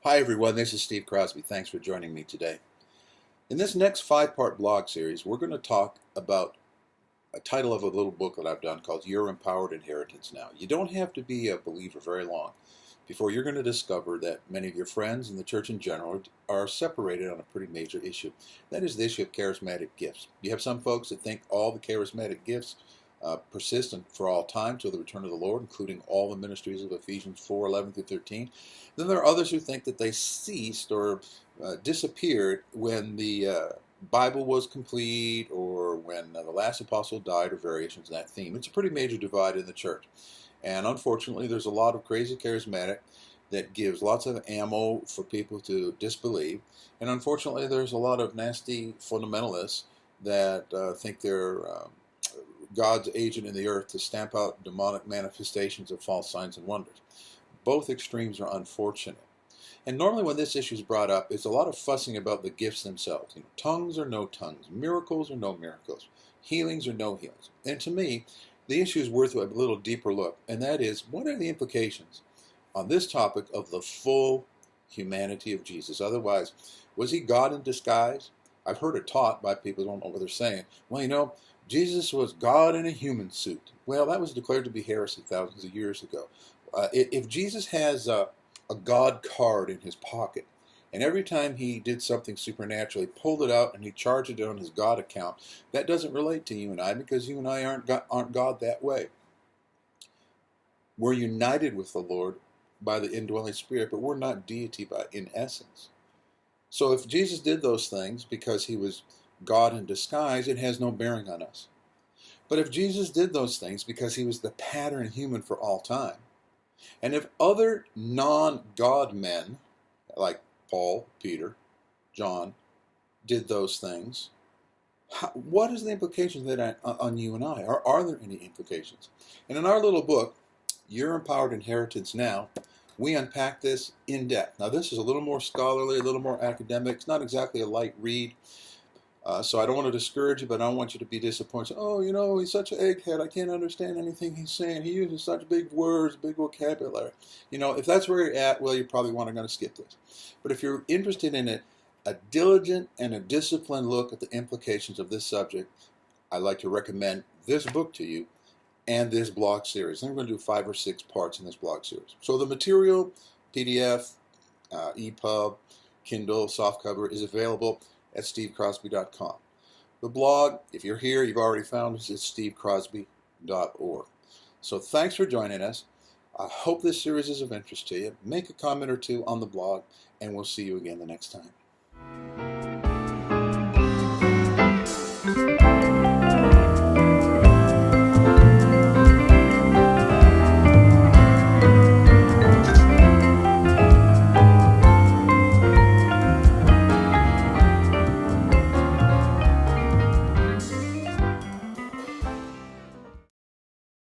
Hi everyone, this is Steve Crosby. Thanks for joining me today. In this next five-part blog series, we're going to talk about a title of a little book that I've done called Your Empowered Inheritance Now. You don't have to be a believer very long before you're going to discover that many of your friends and the church in general are separated on a pretty major issue. That is the issue of charismatic gifts. You have some folks that think all the charismatic gifts persist for all time till the return of the Lord, including all the ministries of Ephesians 4:11 through 13. Then there are others who think that they ceased or disappeared when the Bible was complete or when the last apostle died, or variations of that theme. It's a pretty major divide in the church. And unfortunately, there's a lot of crazy charismatic that gives lots of ammo for people to disbelieve. And unfortunately, there's a lot of nasty fundamentalists that think they're God's agent in the earth to stamp out demonic manifestations of false signs and wonders. Both extremes are unfortunate. And normally when this issue is brought up, it's a lot of fussing about the gifts themselves. Tongues or no tongues, miracles or no miracles, healings or no healings. And to me, the issue is worth a little deeper look, and that is, what are the implications on this topic of the full humanity of Jesus? Otherwise, was he God in disguise? I've heard it taught by people who don't know what they're saying. Well, Jesus was God in a human suit. Well, that was declared to be heresy thousands of years ago. If Jesus has a God card in his pocket, and every time he did something supernatural, he pulled it out and he charged it on his God account, that doesn't relate to you and I, because you and I aren't God that way. We're united with the Lord by the indwelling Spirit, but we're not deity in essence. So if Jesus did those things because he was God in disguise, it has no bearing on us. But if Jesus did those things because he was the pattern human for all time, and if other non-God men, like Paul, Peter, John, did those things, what is the implication of that on you and I? Or are there any implications? And in our little book, Your Empowered Inheritance Now, we unpack this in depth. Now this is a little more scholarly, a little more academic. It's not exactly a light read. So I don't want to discourage you, but I don't want you to be disappointed. Oh, he's such an egghead. I can't understand anything he's saying. He uses such big words, big vocabulary. If that's where you're at, well, you probably want to skip this. But if you're interested in a diligent and a disciplined look at the implications of this subject, I'd like to recommend this book to you and this blog series. I'm going to do 5 or 6 parts in this blog series. So the material, PDF, EPUB, Kindle, softcover, is available at stevecrosby.com. The blog, if you're here, you've already found us, it's stevecrosby.org. So thanks for joining us. I hope this series is of interest to you. Make a comment or two on the blog, and we'll see you again the next time.